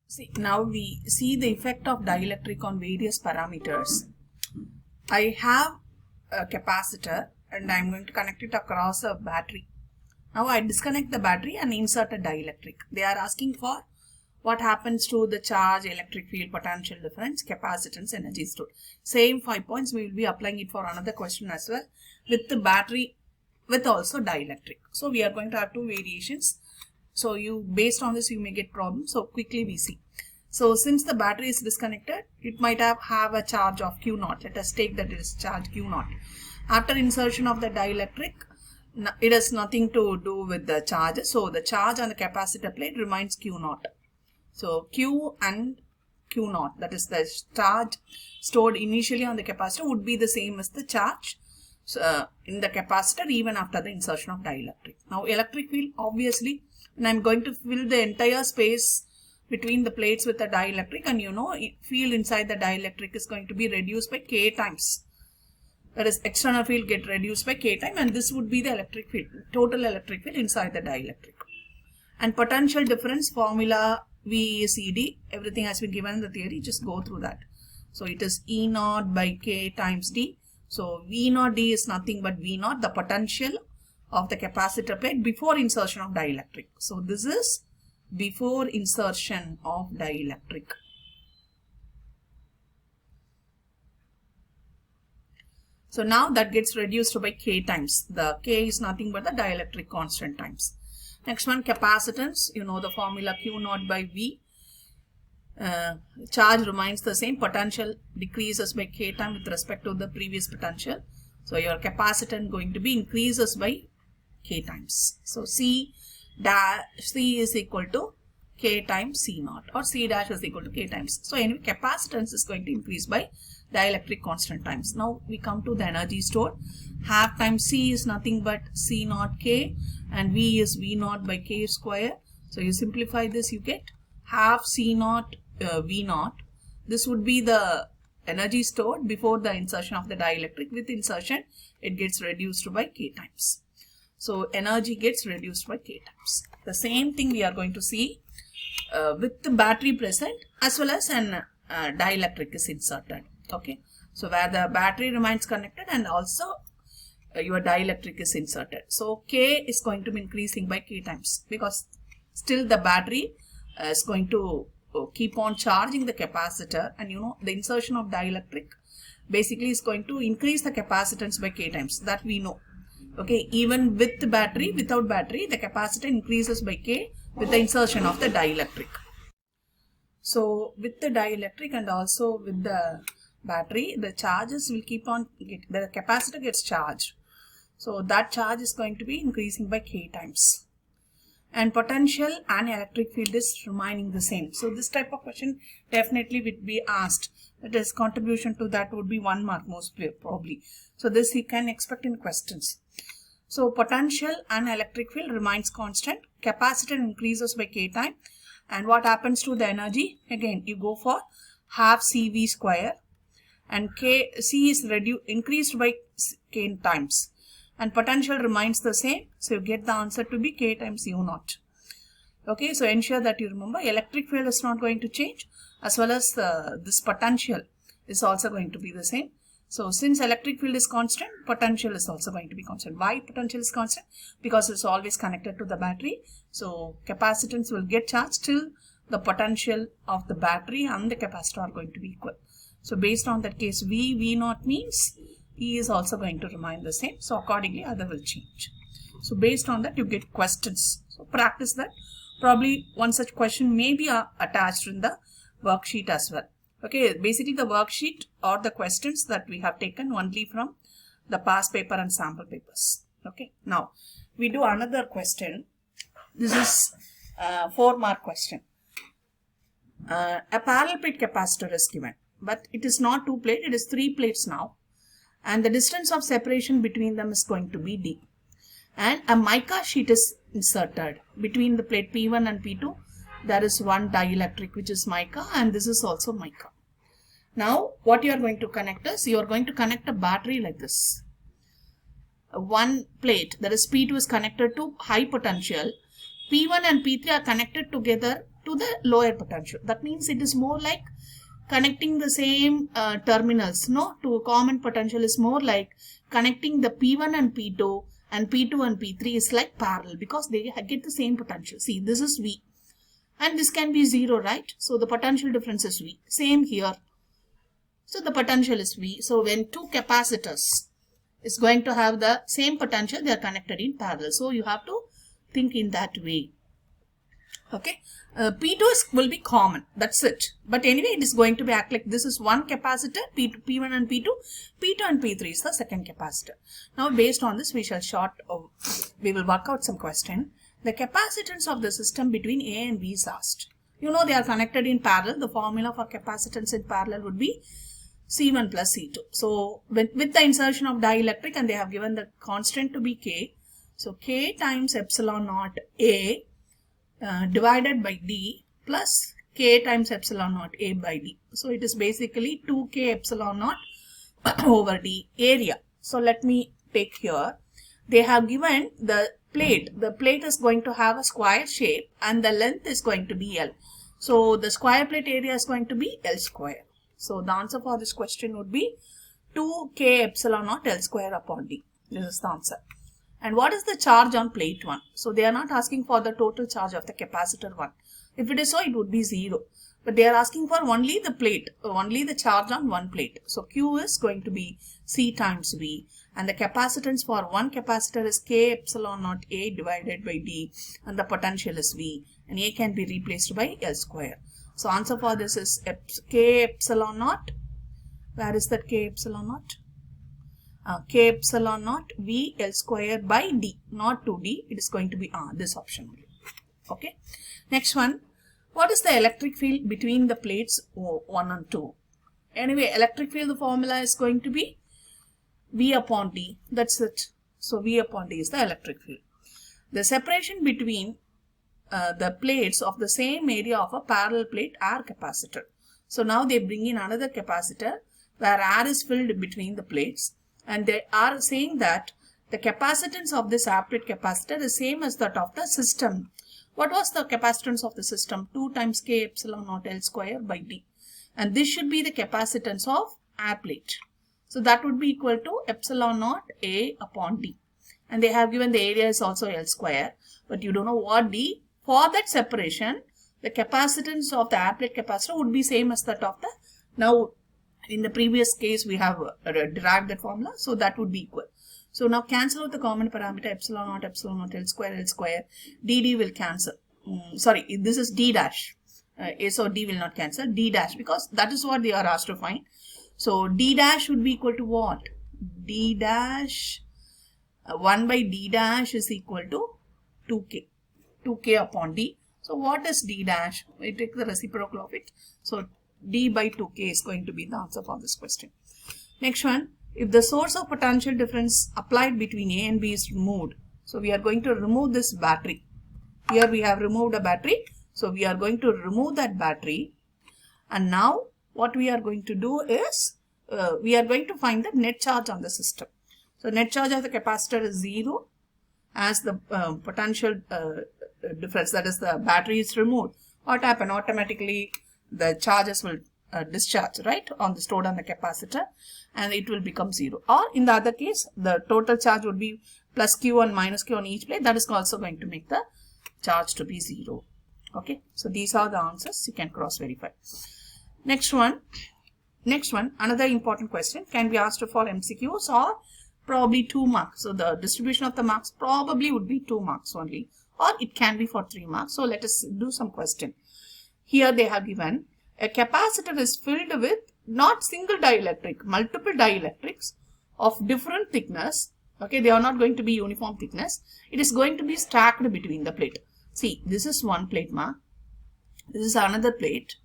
See, now we see the effect of dielectric on various parameters. I have a capacitor and I am going to connect it across a battery. Now I disconnect the battery and insert a dielectric. They are asking for what happens to the charge, electric field, potential difference, capacitance, energy stored. Same 5 points, we will be applying it for another question as well with the battery with also dielectric. So we are going to have two variations. So based on this you may get problems. So quickly we see. So since the battery is disconnected, it might have a charge of Q0. Let us take that it is charge Q0. After insertion of the dielectric, it has nothing to do with the charge. So the charge on the capacitor plate remains Q0. So Q and Q0, that is the charge stored initially on the capacitor, would be the same as the charge in the capacitor even after the insertion of dielectric. Now electric field, obviously, and I am going to fill the entire space between the plates with the dielectric, and field inside the dielectric is going to be reduced by K times. That is, external field get reduced by K time, and this would be the electric field, total electric field inside the dielectric. And potential difference formula VECD, everything has been given in the theory, just go through that. So it is E0 by K times D. So V0 D is nothing but V0, the potential of the capacitor plate before insertion of dielectric. So this is before insertion of dielectric. So now that gets reduced by K times. The K is nothing but the dielectric constant times. Next one, capacitance. You know the formula Q0 by V. Charge remains the same. Potential decreases by K time with respect to the previous potential. So your capacitance going to be increases by K times. So C is equal to K times C0, or C dash is equal to K times. So anyway, capacitance is going to increase by dielectric constant times. Now we come to the energy stored. Half times C is nothing but C0 K, and V is V0 by K square. So you simplify this, you get half C0 V0. This would be the energy stored before the insertion of the dielectric. With insertion, it gets reduced by K times. So energy gets reduced by K times. The same thing we are going to see with the battery present as well as an dielectric is inserted. Okay. So where the battery remains connected and also your dielectric is inserted. So K is going to be increasing by K times because still the battery is going to keep on charging the capacitor, and the insertion of dielectric basically is going to increase the capacitance by K times. That we know. Okay, even with the battery, without battery, the capacitor increases by K with the insertion of the dielectric. So with the dielectric and also with the battery, the charges will keep on, the capacitor gets charged. So that charge is going to be increasing by K times. And potential and electric field is remaining the same. So this type of question definitely would be asked. That is, contribution to that would be 1 mark most probably. So this you can expect in questions. So potential and electric field remains constant. Capacitor increases by K time. And what happens to the energy? Again, you go for half CV square. And C is increased by K times. And potential remains the same. So you get the answer to be K times U0. Okay, so ensure that you remember electric field is not going to change, as well as this potential is also going to be the same. So since electric field is constant, potential is also going to be constant. Why potential is constant? Because it's always connected to the battery. So capacitance will get charged till the potential of the battery and the capacitor are going to be equal. So based on that case, V0 means E is also going to remain the same. So accordingly, other will change. So based on that, you get questions. So practice that. Probably one such question may be attached in the worksheet as well. Okay, basically the worksheet or the questions that we have taken only from the past paper and sample papers. Okay, now we do another question. This is a 4-mark question. A parallel plate capacitor is given, but it is not 2 plates, it is 3 plates now. And the distance of separation between them is going to be D. And a mica sheet is inserted between the plate P1 and P2. There is one dielectric which is mica, and this is also mica. Now what you are going to connect is, you are going to connect a battery like this. One plate, that is P2, is connected to high potential. P1 and P3 are connected together to the lower potential. That means it is more like connecting the same terminals. No, to a common potential is more like connecting the P1 and P2 and P2 and P3 is like parallel because they get the same potential. See, this is V and this can be 0, right? So the potential difference is V. Same here. So the potential is V. So when two capacitors is going to have the same potential, they are connected in parallel. So you have to think in that way. Okay, P2 will be common, that's it. But anyway, it is going to be act like this is one capacitor, P2, P1 and P2, P2 and P3 is the second capacitor. Now based on this, we will work out some question. The capacitance of the system between A and B is asked. You know they are connected in parallel. The formula for capacitance in parallel would be C1 plus C2. So with the insertion of dielectric, and they have given the constant to be K. So K times epsilon naught A divided by D plus K times epsilon naught A by D. So it is basically 2K epsilon naught over D area. So let me take here. They have given the plate. The plate is going to have a square shape and the length is going to be L. So the square plate area is going to be L square. So the answer for this question would be 2K epsilon naught L square upon D. This is the answer. And what is the charge on plate 1? So they are not asking for the total charge of the capacitor 1. If it is so, it would be 0. But they are asking for only the plate, only the charge on one plate. So Q is going to be C times V. And the capacitance for one capacitor is K epsilon naught A divided by D. And the potential is V. And A can be replaced by L square. So answer for this is K epsilon naught. Where is that K epsilon naught? K epsilon naught V L square by D, not 2D. It is going to be this option only. Okay. Next one. What is the electric field between the plates 1 and 2? Anyway, electric field, the formula is going to be V upon D. That's it. So V upon D is the electric field. The separation between the plates of the same area of a parallel plate are capacitor. So now they bring in another capacitor where air is filled between the plates. And they are saying that the capacitance of this applied capacitor is same as that of the system. What was the capacitance of the system? 2 times K epsilon naught L square by D. And this should be the capacitance of air plate. So that would be equal to epsilon naught A upon D. And they have given the area is also L square. But you don't know what D. For that separation, the capacitance of the air plate capacitor would be same as that of the. Now, in the previous case, we have derived that formula. So that would be equal. So now cancel out the common parameter epsilon naught L square. DD will cancel. Sorry, this is D dash. So D will not cancel. D dash, because that is what they are asked to find. So D dash would be equal to what? D dash 1 by D dash is equal to 2K. 2K upon D. So what is D dash? We take the reciprocal of it. So D by 2K is going to be the answer for this question. Next one, if the source of potential difference applied between A and B is removed. So we are going to remove this battery. Here we have removed a battery. So we are going to remove that battery. And now what we are going to do is, we are going to find the net charge on the system. So net charge of the capacitor is 0 as the potential difference, that is the battery is removed. What happens? Automatically the charges will discharge, right, stored on the capacitor, and it will become 0. Or in the other case, the total charge would be plus Q and minus Q on each plate. That is also going to make the charge to be 0. Okay, so these are the answers. You can cross verify. Next one, another important question can be asked for MCQs or probably 2 marks. So the distribution of the marks probably would be 2 marks only, or it can be for 3 marks. So let us do some question. Here they have given a capacitor is filled with not single dielectric, multiple dielectrics of different thickness. Okay, they are not going to be uniform thickness. It is going to be stacked between the plate. See, this is one plate mark. This is another plate.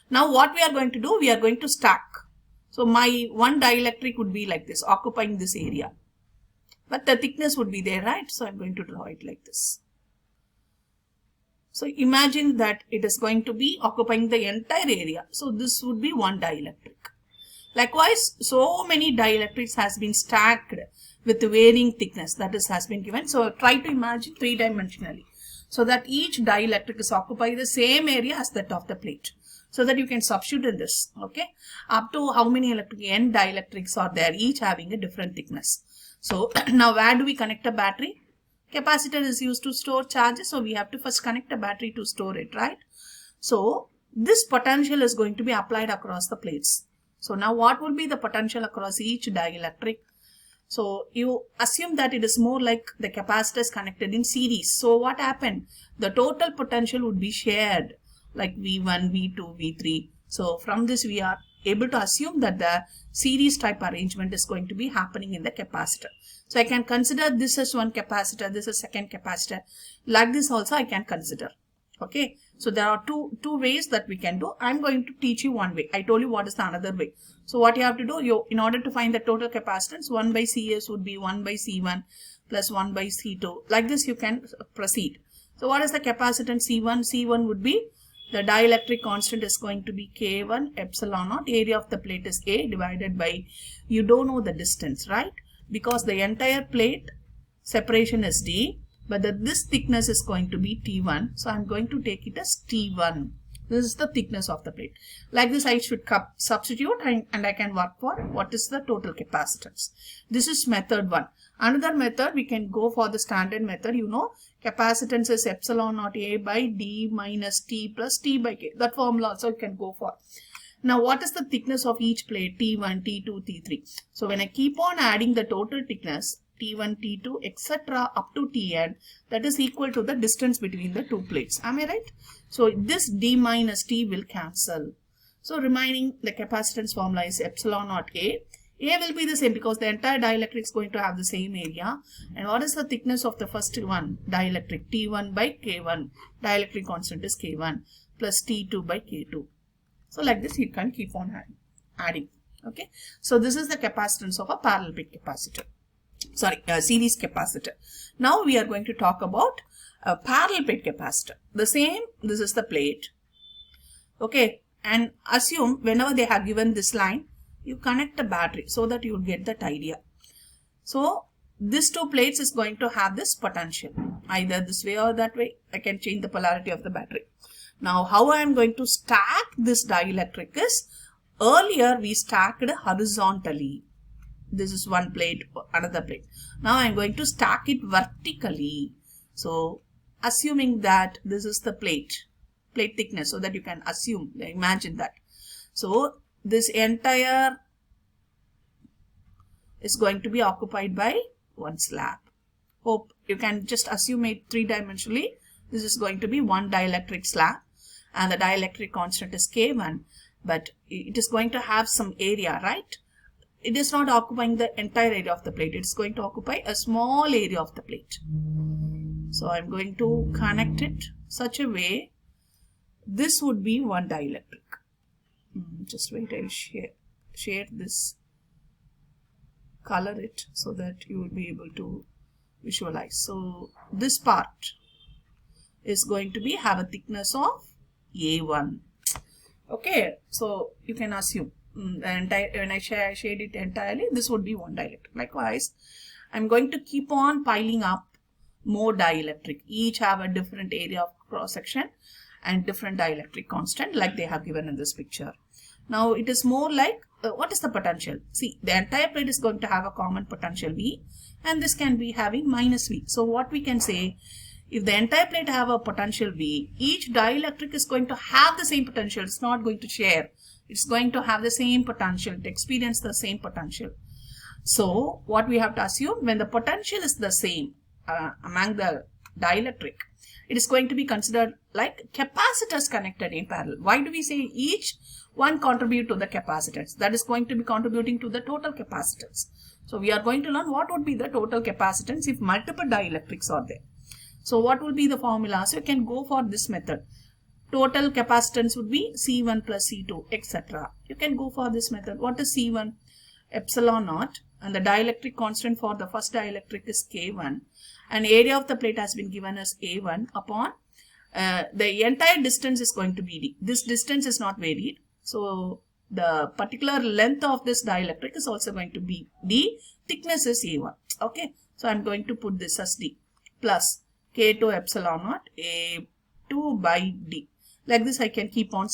Now what we are going to do, we are going to stack. So my one dielectric would be like this, occupying this area. But the thickness would be there, right? So I'm going to draw it like this. So imagine that it is going to be occupying the entire area. So this would be one dielectric. Likewise, so many dielectrics has been stacked with varying thickness, that is has been given. So try to imagine 3-dimensionally. so that each dielectric is occupying the same area as that of the plate. So that you can substitute in this, okay? Up to how many n dielectrics are there, each having a different thickness. So now where do we connect a battery? Capacitor is used to store charges, so we have to first connect a battery to store it, right? So this potential is going to be applied across the plates. So now what will be the potential across each dielectric? So you assume that it is more like the capacitors connected in series. So what happened? The total potential would be shared, like V1, V2, V3. So from this we are able to assume that the series type arrangement is going to be happening in the capacitor. So I can consider this as one capacitor, this is second capacitor. Like this also I can consider. Okay, so there are two ways that we can do. I'm going to teach you one way. I told you what is the another way. So what you have to do, in order to find the total capacitance, 1 by Cs would be 1 by C1 plus 1 by C2. Like this you can proceed. So what is the capacitance C1? C1 would be the dielectric constant is going to be K1 epsilon naught. Area of the plate is A divided by, you don't know the distance, right? Because the entire plate separation is D, but this thickness is going to be T1. So I'm going to take it as T1. This is the thickness of the plate. Like this I should substitute and I can work for what is the total capacitance. This is method 1. Another method, we can go for the standard method. You know, capacitance is epsilon naught A by D minus T plus T by K. That formula also you can go for. Now what is the thickness of each plate? T1, T2, T3. So when I keep on adding the total thickness, T1, T2, etc. up to Tn, that is equal to the distance between the two plates. Am I right? So this D minus T will cancel. So remaining the capacitance formula is epsilon naught A. A will be the same because the entire dielectric is going to have the same area. And what is the thickness of the first one? Dielectric T1 by K1. Dielectric constant is K1 plus T2 by K2. So like this you can keep on adding. Okay. So this is the capacitance of a parallel plate capacitor. Sorry, series capacitor. Now we are going to talk about a parallel plate capacitor. The same, this is the plate. Okay. And assume whenever they have given this line, you connect a battery so that you will get that idea. So this two plates is going to have this potential, either this way or that way. I can change the polarity of the battery. Now how I am going to stack this dielectric is, earlier we stacked horizontally. This is one plate, another plate. Now I am going to stack it vertically. So assuming that this is the plate thickness, so that you can assume, imagine that. So this entire is going to be occupied by one slab. Hope you can just assume it three-dimensionally. This is going to be one dielectric slab and the dielectric constant is K1, but it is going to have some area, right? It is not occupying the entire area of the plate. It's going to occupy a small area of the plate. So I'm going to connect it such a way. This would be one dielectric. Just wait, I'll share this, color it so that you will be able to visualize. So this part is going to be have a thickness of A1. Okay, so you can assume when I shade it entirely, this would be one dielectric. Likewise, I'm going to keep on piling up more dielectric. Each have a different area of cross section and different dielectric constant, like they have given in this picture. Now it is more like, what is the potential? See, the entire plate is going to have a common potential V, and this can be having minus V. So what we can say, if the entire plate have a potential V, each dielectric is going to have the same potential. It's not going to share. It's going to have the same potential, to experience the same potential. So what we have to assume, when the potential is the same among the dielectric, it is going to be considered like capacitors connected in parallel. Why do we say each one contribute to the capacitance? That is going to be contributing to the total capacitance. So we are going to learn what would be the total capacitance if multiple dielectrics are there. So what will be the formula? So you can go for this method. Total capacitance would be C1 plus C2, etc. You can go for this method. What is C1? Epsilon naught, and the dielectric constant for the first dielectric is K1, and area of the plate has been given as A1 upon the entire distance is going to be D. This distance is not varied, so the particular length of this dielectric is also going to be D. Thickness is A1. Okay, so I'm going to put this as D plus K2 epsilon naught A2 by D. Like this I can keep on